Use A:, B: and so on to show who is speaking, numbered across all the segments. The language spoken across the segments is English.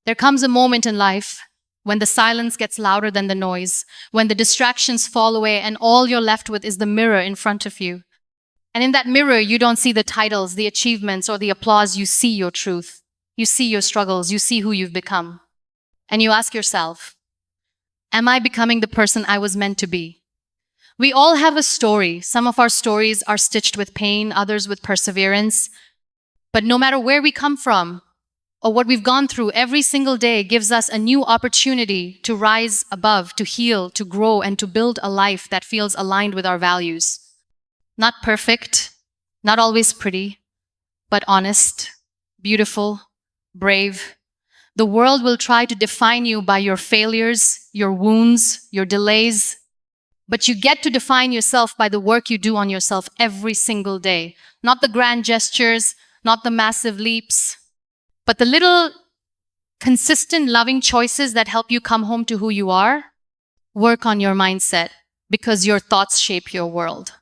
A: There comes a moment in life when the silence gets louder than the noise, when the distractions fall away and all you're left with is the mirror in front of you. And in that mirror, you don't see the titles, the achievements, or the applause. You see your truth. You see your struggles. You see who you've become. And you ask yourself, am I becoming the person I was meant to be? We all have a story. Some of our stories are stitched with pain, others with perseverance. But no matter where we come from or what we've gone through, every single day gives us a new opportunity to rise above, to heal, to grow, and to build a life that feels aligned with our values. Not perfect, not always pretty, but honest, beautiful, brave. The world will try to define you by your failures, your wounds, your delays, but you get to define yourself by the work you do on yourself every single day. Not the grand gestures, not the massive leaps, but the little consistent, loving choices that help you come home to who you are. Work on your mindset because your thoughts shape your world.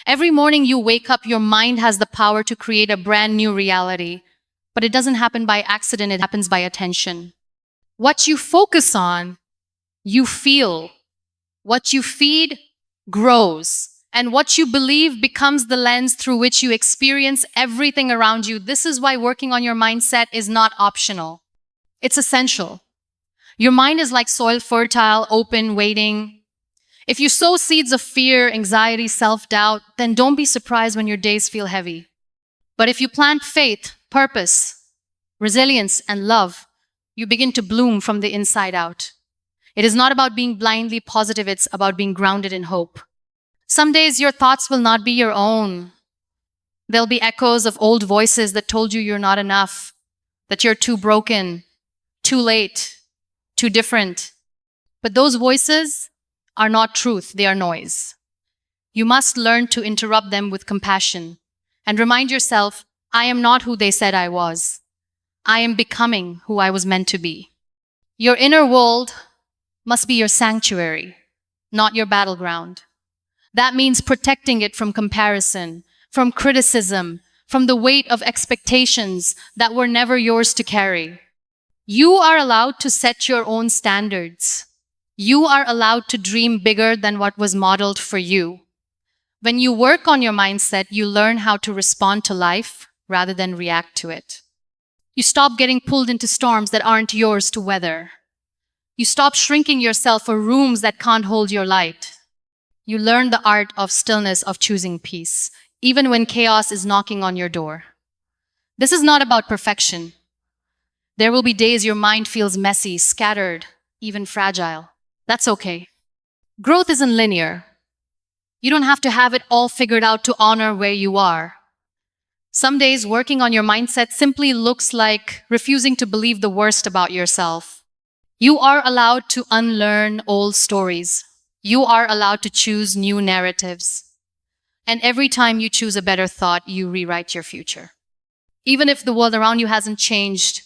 A: Every morning you wake up, your mind has the power to create a brand new reality, but it doesn't happen by accident, it happens by attention. What you focus on, you feel. What you feed grows. And what you believe becomes the lens through which you experience everything around you. This is why working on your mindset is not optional. It's essential. Your mind is like soil, fertile, open, waiting. If you sow seeds of fear, anxiety, self-doubt, then don't be surprised when your days feel heavy. But if you plant faith, purpose, resilience, and love, you begin to bloom from the inside out. It is not about being blindly positive, it's about being grounded in hope. Some days your thoughts will not be your own. There'll be echoes of old voices that told you you're not enough, that you're too broken, too late, too different. But those voices are not truth, they are noise. You must learn to interrupt them with compassion and remind yourself, I am not who they said I was. I am becoming who I was meant to be. Your inner world must be your sanctuary, not your battleground. That means protecting it from comparison, from criticism, from the weight of expectations that were never yours to carry. You are allowed to set your own standards. You are allowed to dream bigger than what was modeled for you. When you work on your mindset, you learn how to respond to life rather than react to it. You stop getting pulled into storms that aren't yours to weather. You stop shrinking yourself for rooms that can't hold your light. You learn the art of stillness, of choosing peace, even when chaos is knocking on your door. This is not about perfection. There will be days your mind feels messy, scattered, even fragile. That's okay. Growth isn't linear. You don't have to have it all figured out to honor where you are. Some days working on your mindset simply looks like refusing to believe the worst about yourself. You are allowed to unlearn old stories. You are allowed to choose new narratives. And every time you choose a better thought, you rewrite your future. Even if the world around you hasn't changed,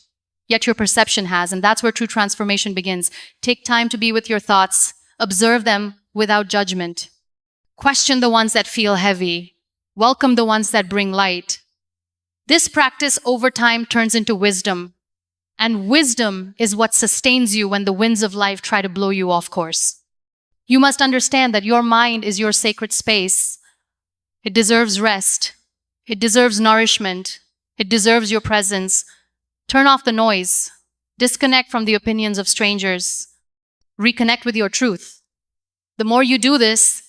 A: yet your perception has, and that's where true transformation begins. Take time to be with your thoughts. Observe them without judgment. Question the ones that feel heavy. Welcome the ones that bring light. This practice over time turns into wisdom. And wisdom is what sustains you when the winds of life try to blow you off course. You must understand that your mind is your sacred space. It deserves rest. It deserves nourishment. It deserves your presence. Turn off the noise. Disconnect from the opinions of strangers. Reconnect with your truth. The more you do this,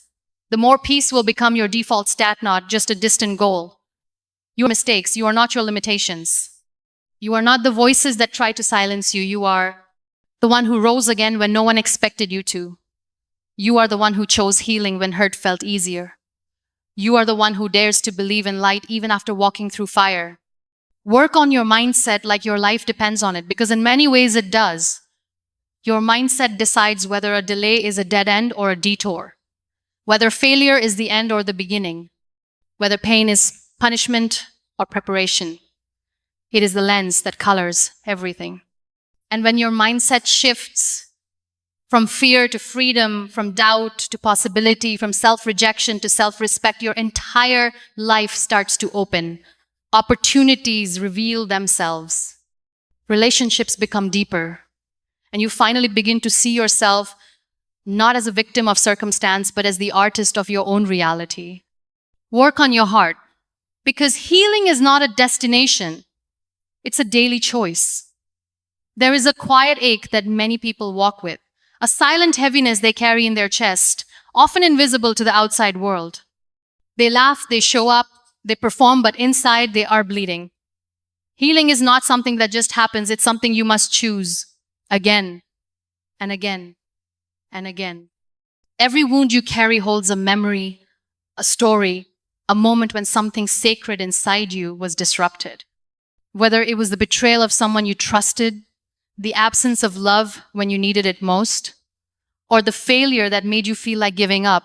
A: the more peace will become your default stat, not just a distant goal. Your mistakes, you are not your limitations. You are not the voices that try to silence you. You are the one who rose again when no one expected you to. You are the one who chose healing when hurt felt easier. You are the one who dares to believe in light even after walking through fire. Work on your mindset like your life depends on it, because in many ways it does. Your mindset decides whether a delay is a dead end or a detour, whether failure is the end or the beginning, whether pain is punishment or preparation. It is the lens that colors everything. And when your mindset shifts from fear to freedom, from doubt to possibility, from self-rejection to self-respect, your entire life starts to open. Opportunities reveal themselves. relationships become deeper, and you finally begin to see yourself not as a victim of circumstance, but as the artist of your own reality. Work on your heart, because healing is not a destination, it's a daily choice. There is a quiet ache that many people walk with, a silent heaviness they carry in their chest, often invisible to the outside world. They laugh, they show up, they perform, but inside they are bleeding. Healing is not something that just happens, it's something you must choose again and again and again. Every wound you carry holds a memory, a story, a moment when something sacred inside you was disrupted. Whether it was the betrayal of someone you trusted, the absence of love when you needed it most, or the failure that made you feel like giving up.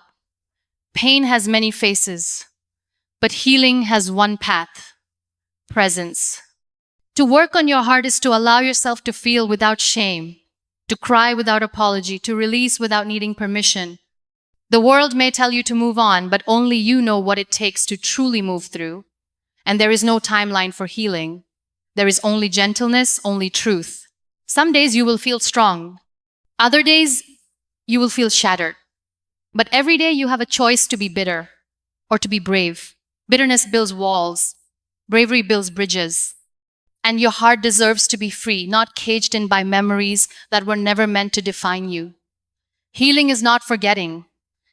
A: Pain has many faces, but healing has one path: presence. To work on your heart is to allow yourself to feel without shame, to cry without apology, to release without needing permission. The world may tell you to move on, but only you know what it takes to truly move through. And there is no timeline for healing. There is only gentleness, only truth. Some days you will feel strong. Other days you will feel shattered. But every day you have a choice to be bitter or to be brave. Bitterness builds walls. Bravery builds bridges. And your heart deserves to be free, not caged in by memories that were never meant to define you. Healing is not forgetting.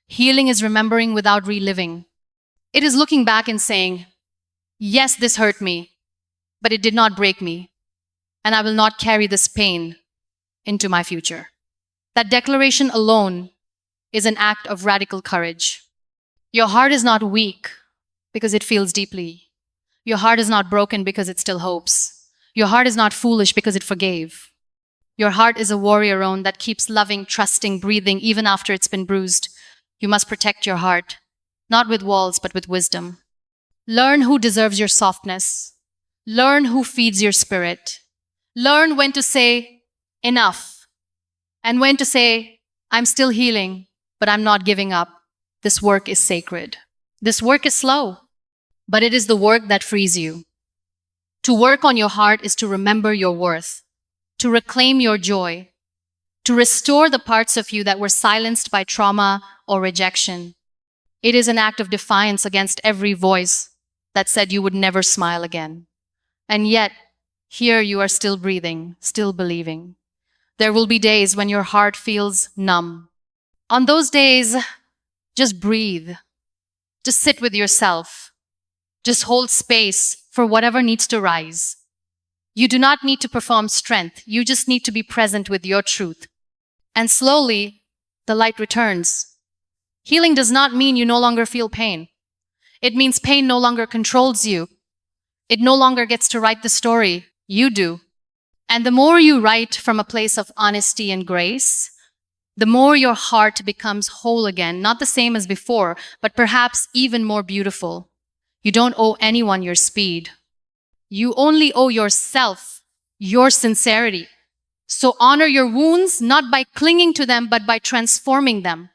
A: Healing is remembering without reliving. It is looking back and saying, yes, this hurt me, but it did not break me, and I will not carry this pain into my future. That declaration alone is an act of radical courage. Your heart is not weak because it feels deeply. Your heart is not broken because it still hopes. Your heart is not foolish because it forgave. Your heart is a warrior own that keeps loving, trusting, breathing even after it's been bruised. You must protect your heart, not with walls, but with wisdom. Learn who deserves your softness. Learn who feeds your spirit. Learn when to say, enough, and when to say, I'm still healing, but I'm not giving up. This work is sacred. This work is slow, but it is the work that frees you. To work on your heart is to remember your worth, to reclaim your joy, to restore the parts of you that were silenced by trauma or rejection. It is an act of defiance against every voice that said you would never smile again. And yet, here you are still breathing, still believing. There will be days when your heart feels numb. On those days, just breathe. Just sit with yourself. Just hold space for whatever needs to rise. You do not need to perform strength. You just need to be present with your truth. And slowly, the light returns. Healing does not mean you no longer feel pain. It means pain no longer controls you. It no longer gets to write the story. You do. And the more you write from a place of honesty and grace, the more your heart becomes whole again, not the same as before, but perhaps even more beautiful. You don't owe anyone your speed. You only owe yourself your sincerity. So honor your wounds, not by clinging to them, but by transforming them.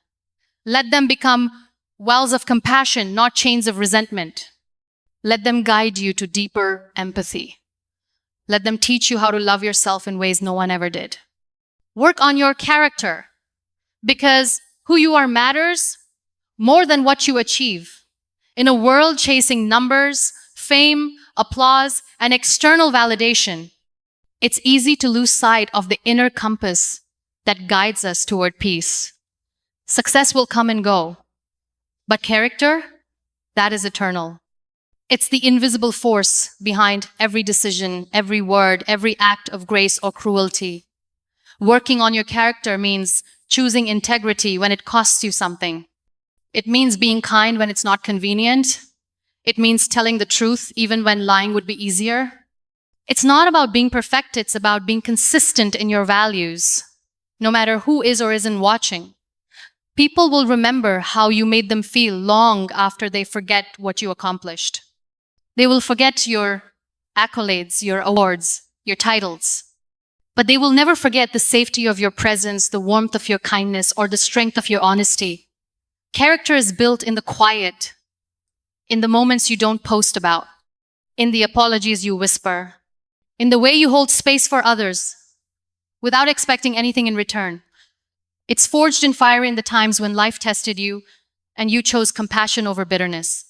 A: Let them become wells of compassion, not chains of resentment. Let them guide you to deeper empathy. Let them teach you how to love yourself in ways no one ever did. Work on your character, because who you are matters more than what you achieve. In a world chasing numbers, fame, applause, and external validation, it's easy to lose sight of the inner compass that guides us toward peace. Success will come and go, but character, that is eternal. It's the invisible force behind every decision, every word, every act of grace or cruelty. Working on your character means choosing integrity when it costs you something. It means being kind when it's not convenient. It means telling the truth even when lying would be easier. It's not about being perfect, it's about being consistent in your values, no matter who is or isn't watching. People will remember how you made them feel long after they forget what you accomplished. They will forget your accolades, your awards, your titles. But they will never forget the safety of your presence, the warmth of your kindness, or the strength of your honesty. Character is built in the quiet, in the moments you don't post about, in the apologies you whisper, in the way you hold space for others without expecting anything in return. It's forged in fire in the times when life tested you and you chose compassion over bitterness.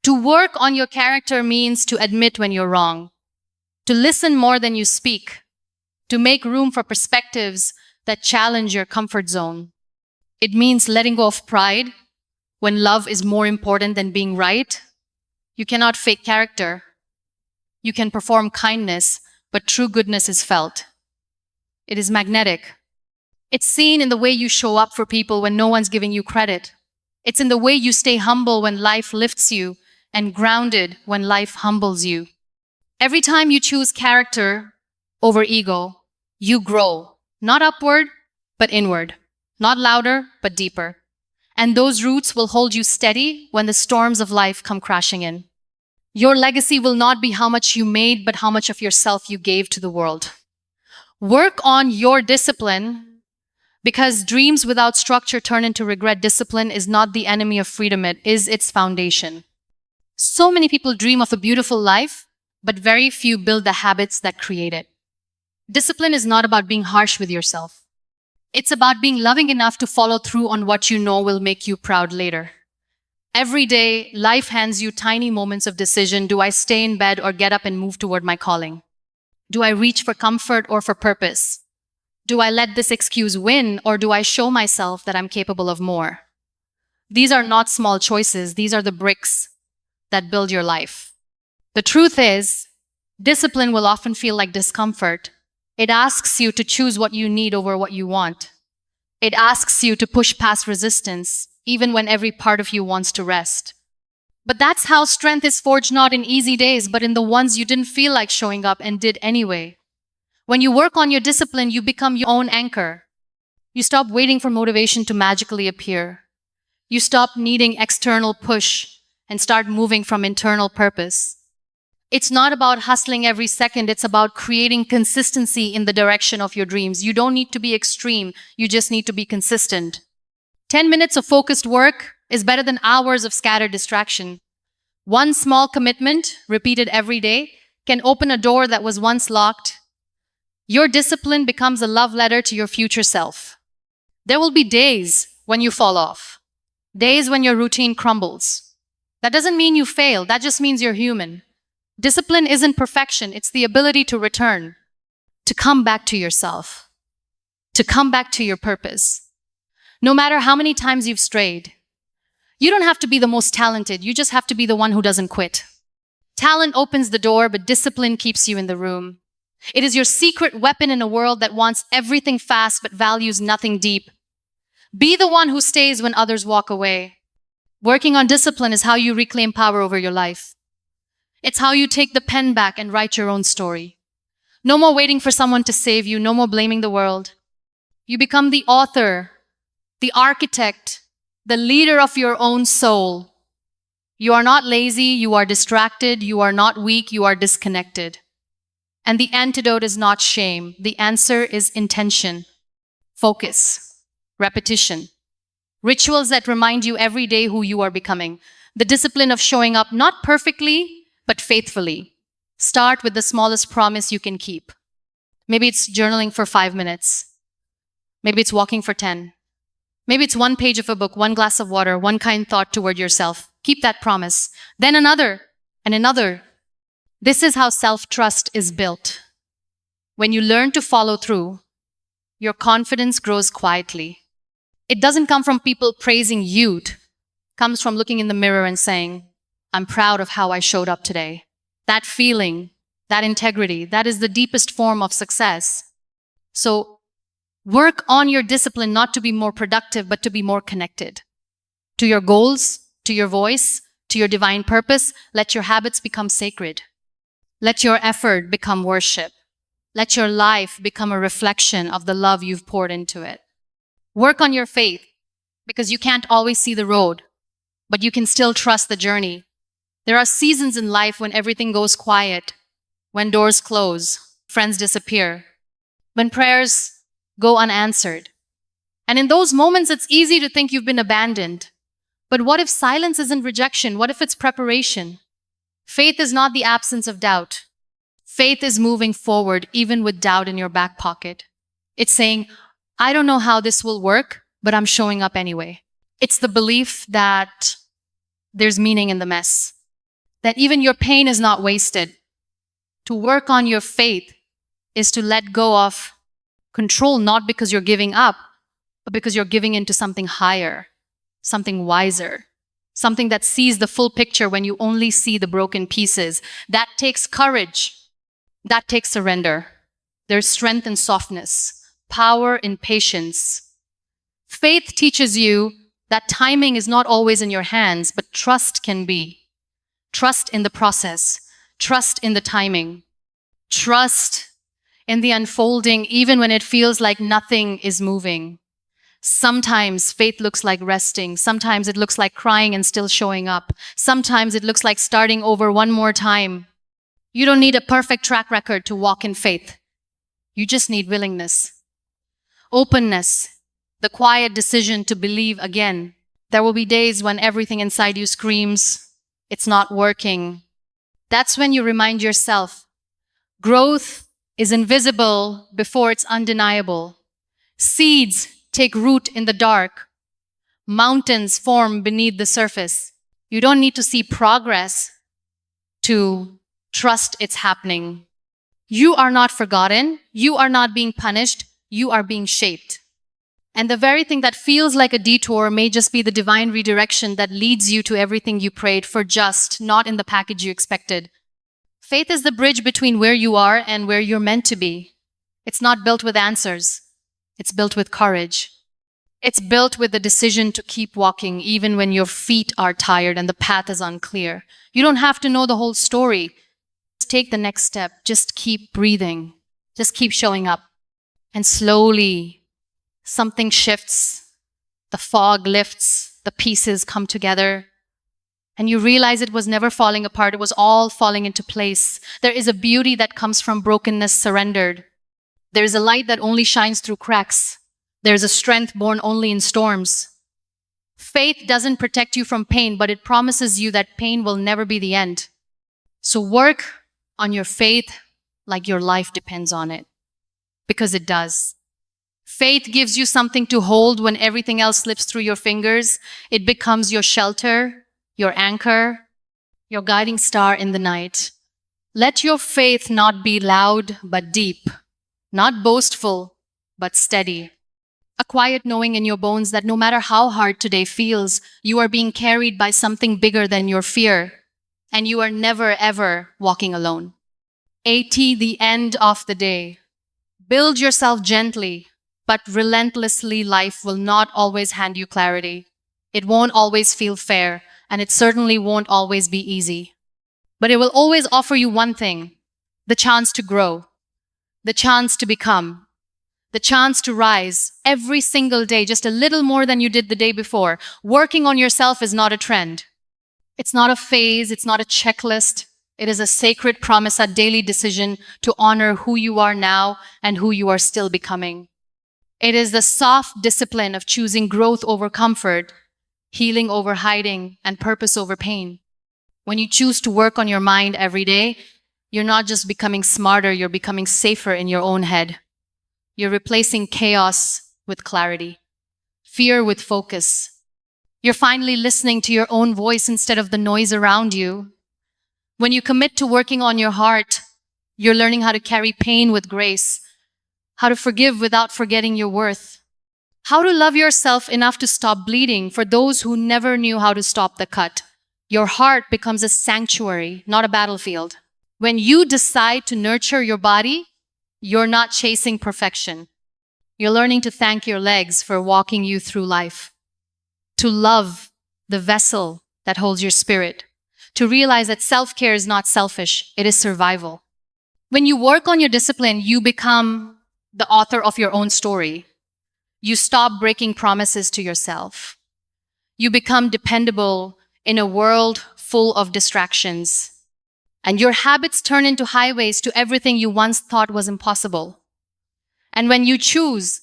A: To work on your character means to admit when you're wrong, to listen more than you speak, to make room for perspectives that challenge your comfort zone. It means letting go of pride when love is more important than being right. You cannot fake character. You can perform kindness, but true goodness is felt. It is magnetic. It's seen in the way you show up for people when no one's giving you credit. It's in the way you stay humble when life lifts you and grounded when life humbles you. Every time you choose character over ego, you grow, not upward, but inward, not louder, but deeper. And those roots will hold you steady when the storms of life come crashing in. Your legacy will not be how much you made, but how much of yourself you gave to the world. Work on your discipline, because dreams without structure turn into regret. Discipline is not the enemy of freedom, it is its foundation. So many people dream of a beautiful life, but very few build the habits that create it. Discipline is not about being harsh with yourself. It's about being loving enough to follow through on what you know will make you proud later. Every day, life hands you tiny moments of decision. Do I stay in bed or get up and move toward my calling? Do I reach for comfort or for purpose? Do I let this excuse win, or do I show myself that I'm capable of more? These are not small choices. These are the bricks that build your life. The truth is, discipline will often feel like discomfort. It asks you to choose what you need over what you want. It asks you to push past resistance, even when every part of you wants to rest. But that's how strength is forged, not in easy days, but in the ones you didn't feel like showing up and did anyway. When you work on your discipline, you become your own anchor. You stop waiting for motivation to magically appear. You stop needing external push and start moving from internal purpose. It's not about hustling every second. It's about creating consistency in the direction of your dreams. You don't need to be extreme. You just need to be consistent. 10 minutes of focused work is better than hours of scattered distraction. One small commitment, repeated every day, can open a door that was once locked. Your discipline becomes a love letter to your future self. There will be days when you fall off, days when your routine crumbles. That doesn't mean you fail. That just means you're human. Discipline isn't perfection. It's the ability to return, to come back to yourself, to come back to your purpose. No matter how many times you've strayed, you don't have to be the most talented. You just have to be the one who doesn't quit. Talent opens the door, but discipline keeps you in the room. It is your secret weapon in a world that wants everything fast but values nothing deep. Be the one who stays when others walk away. Working on discipline is how you reclaim power over your life. It's how you take the pen back and write your own story. No more waiting for someone to save you. No more blaming the world. You become the author, the architect, the leader of your own soul. You are not lazy. You are distracted. You are not weak. You are disconnected. And the antidote is not shame. The answer is intention, focus, repetition. Rituals that remind you every day who you are becoming. The discipline of showing up not perfectly, but faithfully. Start with the smallest promise you can keep. Maybe it's journaling for 5 minutes. Maybe it's walking for 10. Maybe it's one page of a book, one glass of water, one kind thought toward yourself. Keep that promise. Then another and another. This is how self-trust is built. When you learn to follow through, your confidence grows quietly. It doesn't come from people praising you. It comes from looking in the mirror and saying, I'm proud of how I showed up today. That feeling, that integrity, that is the deepest form of success. So work on your discipline not to be more productive, but to be more connected. To your goals, to your voice, to your divine purpose. Let your habits become sacred. Let your effort become worship. Let your life become a reflection of the love you've poured into it. Work on your faith, because you can't always see the road, but you can still trust the journey. There are seasons in life when everything goes quiet, when doors close, friends disappear, when prayers go unanswered. And in those moments, it's easy to think you've been abandoned. But what if silence isn't rejection? What if it's preparation? Faith is not the absence of doubt. Faith is moving forward even with doubt in your back pocket. It's saying, I don't know how this will work, but I'm showing up anyway. It's the belief that there's meaning in the mess, that even your pain is not wasted. To work on your faith is to let go of control, not because you're giving up, but because you're giving into something higher, something wiser, something that sees the full picture when you only see the broken pieces. That takes courage. That takes surrender. There's strength in softness, power in patience. Faith teaches you that timing is not always in your hands, but trust can be. Trust in the process, trust in the timing, trust in the unfolding, even when it feels like nothing is moving. Sometimes faith looks like resting. Sometimes it looks like crying and still showing up. Sometimes it looks like starting over one more time. You don't need a perfect track record to walk in faith. You just need willingness, openness, the quiet decision to believe again. There will be days when everything inside you screams, it's not working. That's when you remind yourself, growth is invisible before it's undeniable. Seeds take root in the dark. Mountains form beneath the surface. You don't need to see progress to trust it's happening. You are not forgotten. You are not being punished. You are being shaped. And the very thing that feels like a detour may just be the divine redirection that leads you to everything you prayed for, just not in the package you expected. Faith is the bridge between where you are and where you're meant to be. It's not built with answers. It's built with courage. It's built with the decision to keep walking even when your feet are tired and the path is unclear. You don't have to know the whole story. Just take the next step. Just keep breathing. Just keep showing up. And slowly, something shifts, the fog lifts, the pieces come together, and you realize it was never falling apart, it was all falling into place. There is a beauty that comes from brokenness surrendered. There is a light that only shines through cracks. There is a strength born only in storms. Faith doesn't protect you from pain, but it promises you that pain will never be the end. So work on your faith like your life depends on it, because it does. Faith gives you something to hold when everything else slips through your fingers. It becomes your shelter, your anchor, your guiding star in the night. Let your faith not be loud but deep, not boastful but steady. A quiet knowing in your bones that no matter how hard today feels, you are being carried by something bigger than your fear, and you are never ever walking alone. 80, the end of the day. Build yourself gently, but relentlessly. Life will not always hand you clarity. It won't always feel fair, and it certainly won't always be easy. But it will always offer you one thing: the chance to grow, the chance to become, the chance to rise every single day, just a little more than you did the day before. Working on yourself is not a trend. It's not a phase, it's not a checklist. It is a sacred promise, a daily decision to honor who you are now and who you are still becoming. It is the soft discipline of choosing growth over comfort, healing over hiding, and purpose over pain. When you choose to work on your mind every day, you're not just becoming smarter, you're becoming safer in your own head. You're replacing chaos with clarity, fear with focus. You're finally listening to your own voice instead of the noise around you. When you commit to working on your heart, you're learning how to carry pain with grace, how to forgive without forgetting your worth, how to love yourself enough to stop bleeding for those who never knew how to stop the cut. Your heart becomes a sanctuary, not a battlefield. When you decide to nurture your body, you're not chasing perfection. You're learning to thank your legs for walking you through life, to love the vessel that holds your spirit, to realize that self-care is not selfish, it is survival. When you work on your discipline, you become the author of your own story. You stop breaking promises to yourself. You become dependable in a world full of distractions. And your habits turn into highways to everything you once thought was impossible. And when you choose,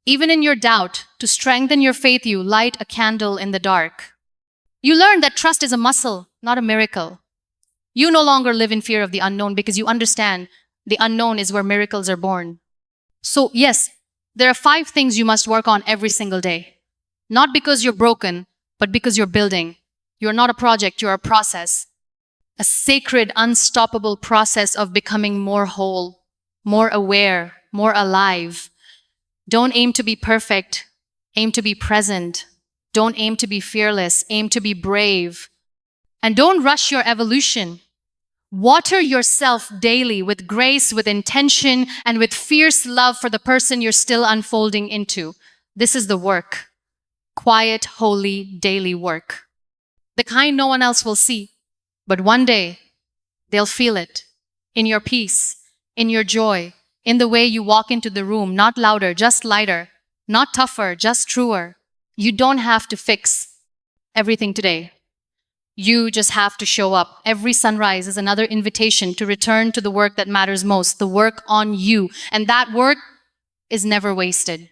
A: even in your doubt, to strengthen your faith, you light a candle in the dark. You learn that trust is a muscle, not a miracle. You no longer live in fear of the unknown because you understand the unknown is where miracles are born. So, yes, there are 5 things you must work on every single day. Not because you're broken, but because you're building. You're not a project, you're a process. A sacred, unstoppable process of becoming more whole, more aware, more alive. Don't aim to be perfect, aim to be present. Don't aim to be fearless, aim to be brave. And don't rush your evolution. Water yourself daily with grace, with intention, and with fierce love for the person you're still unfolding into. This is the work. Quiet, holy, daily work. The kind no one else will see. But one day, they'll feel it. In your peace, in your joy, in the way you walk into the room, not louder, just lighter, not tougher, just truer. You don't have to fix everything today. You just have to show up. Every sunrise is another invitation to return to the work that matters most, the work on you. And that work is never wasted.